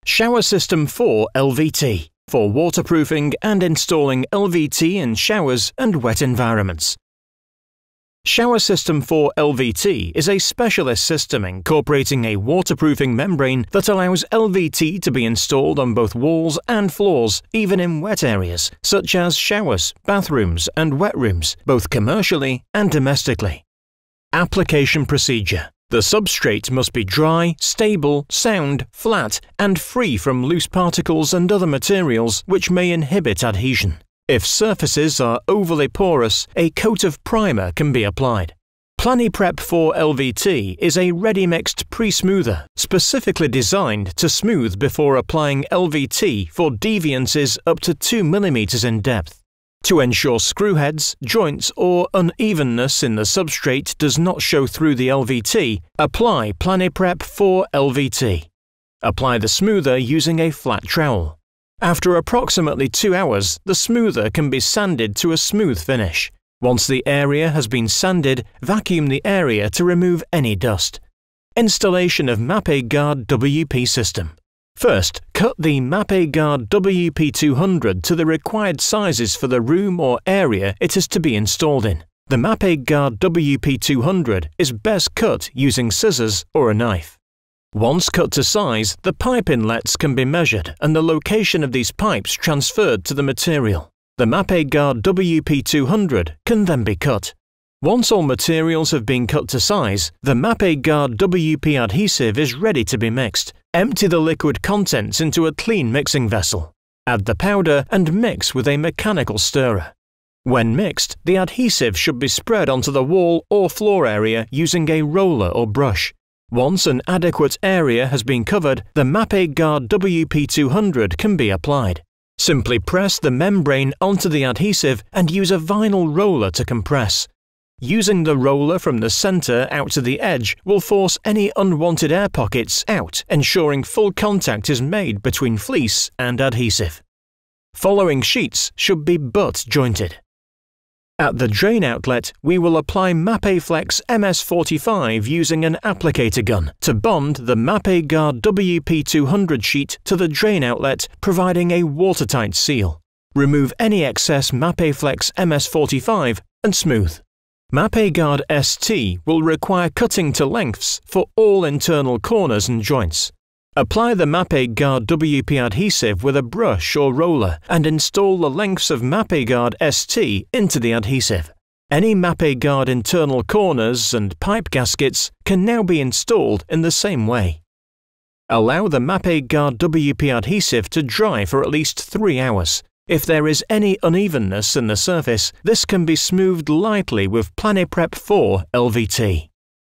Shower System 4 LVT for waterproofing and installing LVT in showers and wet environments. Shower System 4 LVT is a specialist system incorporating a waterproofing membrane that allows LVT to be installed on both walls and floors, even in wet areas, such as showers, bathrooms and wet rooms, both commercially and domestically. Application procedure. The substrate must be dry, stable, sound, flat, and free from loose particles and other materials which may inhibit adhesion. If surfaces are overly porous, a coat of primer can be applied. PlaniPrep 4 LVT is a ready-mixed pre-smoother specifically designed to smooth before applying LVT for deviances up to 2 mm in depth. To ensure screwheads, joints or unevenness in the substrate does not show through the LVT, apply PlaniPrep 4 LVT. Apply the smoother using a flat trowel. After approximately 2 hours, the smoother can be sanded to a smooth finish. Once the area has been sanded, vacuum the area to remove any dust. Installation of Mapei Guard WP system. First, cut the Mapei Guard WP200 to the required sizes for the room or area it is to be installed in. The Mapei Guard WP200 is best cut using scissors or a knife. Once cut to size, the pipe inlets can be measured and the location of these pipes transferred to the material. The Mapei Guard WP200 can then be cut. Once all materials have been cut to size, the Mapei Guard WP adhesive is ready to be mixed. Empty the liquid contents into a clean mixing vessel. Add the powder and mix with a mechanical stirrer. When mixed, the adhesive should be spread onto the wall or floor area using a roller or brush. Once an adequate area has been covered, the Mapei Guard WP200 can be applied. Simply press the membrane onto the adhesive and use a vinyl roller to compress. Using the roller from the center out to the edge will force any unwanted air pockets out, ensuring full contact is made between fleece and adhesive. Following sheets should be butt jointed. At the drain outlet, we will apply Mapei Flex MS45 using an applicator gun to bond the Mapei Guard WP200 sheet to the drain outlet, providing a watertight seal. Remove any excess Mapei Flex MS45 and smooth. Mapei Guard ST will require cutting to lengths for all internal corners and joints. Apply the Mapei Guard WP adhesive with a brush or roller and install the lengths of Mapei Guard ST into the adhesive. Any Mapei Guard internal corners and pipe gaskets can now be installed in the same way. Allow the Mapei Guard WP adhesive to dry for at least 3 hours. If there is any unevenness in the surface, this can be smoothed lightly with PlaniPrep 4 LVT.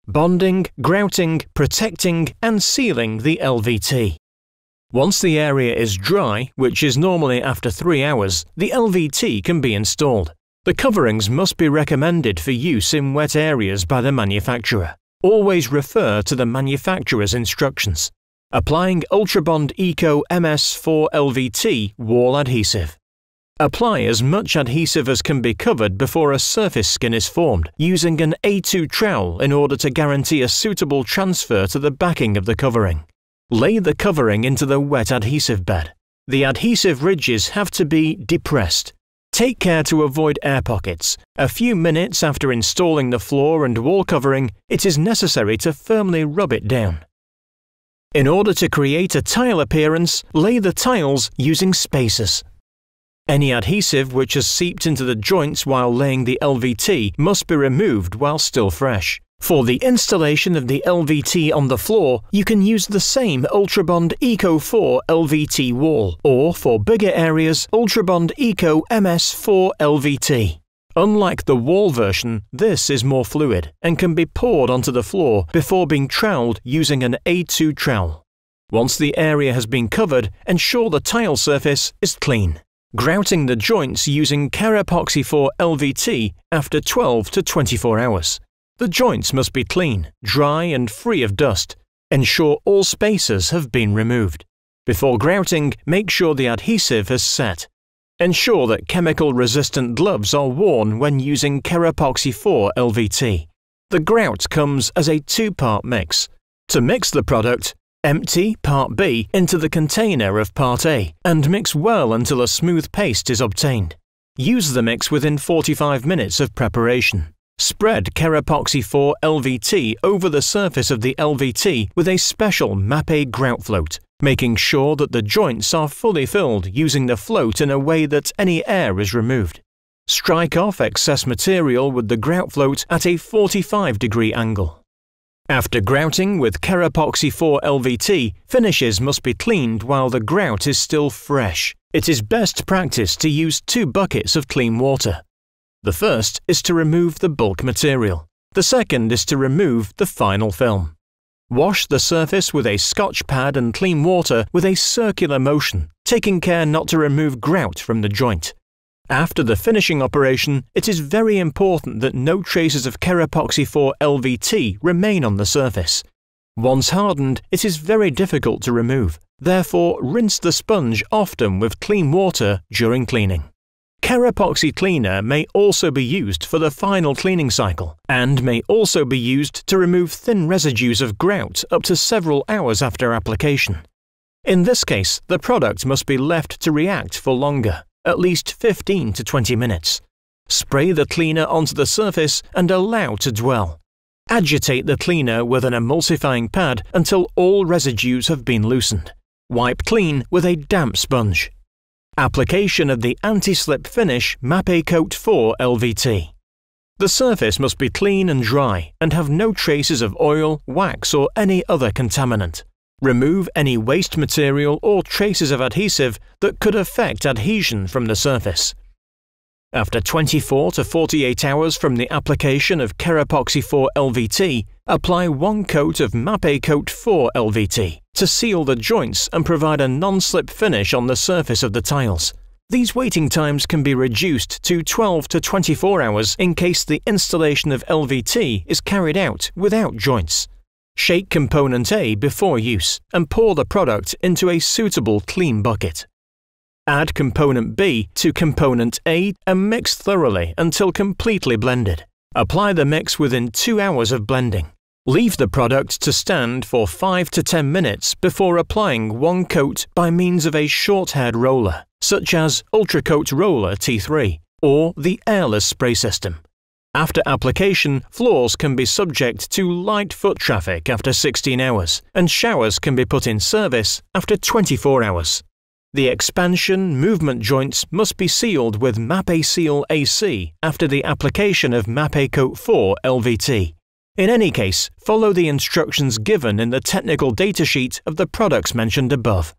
Bonding, grouting, protecting and sealing the LVT. Once the area is dry, which is normally after 3 hours, the LVT can be installed. The coverings must be recommended for use in wet areas by the manufacturer. Always refer to the manufacturer's instructions. Applying Ultrabond Eco MS4 LVT wall adhesive. Apply as much adhesive as can be covered before a surface skin is formed, using an A2 trowel in order to guarantee a suitable transfer to the backing of the covering. Lay the covering into the wet adhesive bed. The adhesive ridges have to be depressed. Take care to avoid air pockets. A few minutes after installing the floor and wall covering, it is necessary to firmly rub it down. In order to create a tile appearance, lay the tiles using spacers. Any adhesive which has seeped into the joints while laying the LVT must be removed while still fresh. For the installation of the LVT on the floor, you can use the same Ultrabond Eco 4 LVT wall, or for bigger areas, Ultrabond Eco MS4 LVT. Unlike the wall version, this is more fluid and can be poured onto the floor before being troweled using an A2 trowel. Once the area has been covered, ensure the tile surface is clean. Grouting the joints using Epoxy 4 LVT after 12 to 24 hours. The joints must be clean, dry and free of dust. Ensure all spacers have been removed. Before grouting, make sure the adhesive has set. Ensure that chemical-resistant gloves are worn when using Epoxy 4 LVT. The grout comes as a 2-part mix. To mix the product, Empty Part B into the container of Part A and mix well until a smooth paste is obtained. Use the mix within 45 minutes of preparation. Spread Kerapoxy 4 LVT over the surface of the LVT with a special Mapei grout float, making sure that the joints are fully filled using the float in a way that any air is removed. Strike off excess material with the grout float at a 45-degree angle. After grouting with Kerapoxy 4 LVT, finishes must be cleaned while the grout is still fresh. It is best practice to use 2 buckets of clean water. The first is to remove the bulk material. The second is to remove the final film. Wash the surface with a Scotch pad and clean water with a circular motion, taking care not to remove grout from the joint. After the finishing operation, it is very important that no traces of Kerapoxy 4 LVT remain on the surface. Once hardened, it is very difficult to remove. Therefore, rinse the sponge often with clean water during cleaning. Kerapoxy cleaner may also be used for the final cleaning cycle and may also be used to remove thin residues of grout up to several hours after application. In this case, the product must be left to react for longer, at least 15 to 20 minutes. Spray the cleaner onto the surface and allow to dwell. Agitate the cleaner with an emulsifying pad until all residues have been loosened. Wipe clean with a damp sponge. Application of the anti-slip finish Mapei Coat 4 LVT. The surface must be clean and dry and have no traces of oil, wax or any other contaminant. Remove any waste material or traces of adhesive that could affect adhesion from the surface. After 24 to 48 hours from the application of Kerapoxy 4 LVT, apply 1 coat of Mapei Coat 4 LVT to seal the joints and provide a non-slip finish on the surface of the tiles. These waiting times can be reduced to 12 to 24 hours in case the installation of LVT is carried out without joints. Shake component A before use and pour the product into a suitable clean bucket. Add component B to component A and mix thoroughly until completely blended. Apply the mix within 2 hours of blending. Leave the product to stand for 5 to 10 minutes before applying 1 coat by means of a short-haired roller, such as Ultracoat Roller T3 or the airless spray system. After application, floors can be subject to light foot traffic after 16 hours, and showers can be put in service after 24 hours. The expansion movement joints must be sealed with Mapei Seal AC after the application of Mapei Coat 4 LVT. In any case, follow the instructions given in the technical datasheet of the products mentioned above.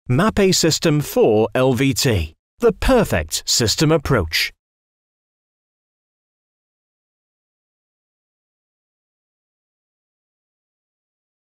Mapei System 4 LVT, the perfect system approach.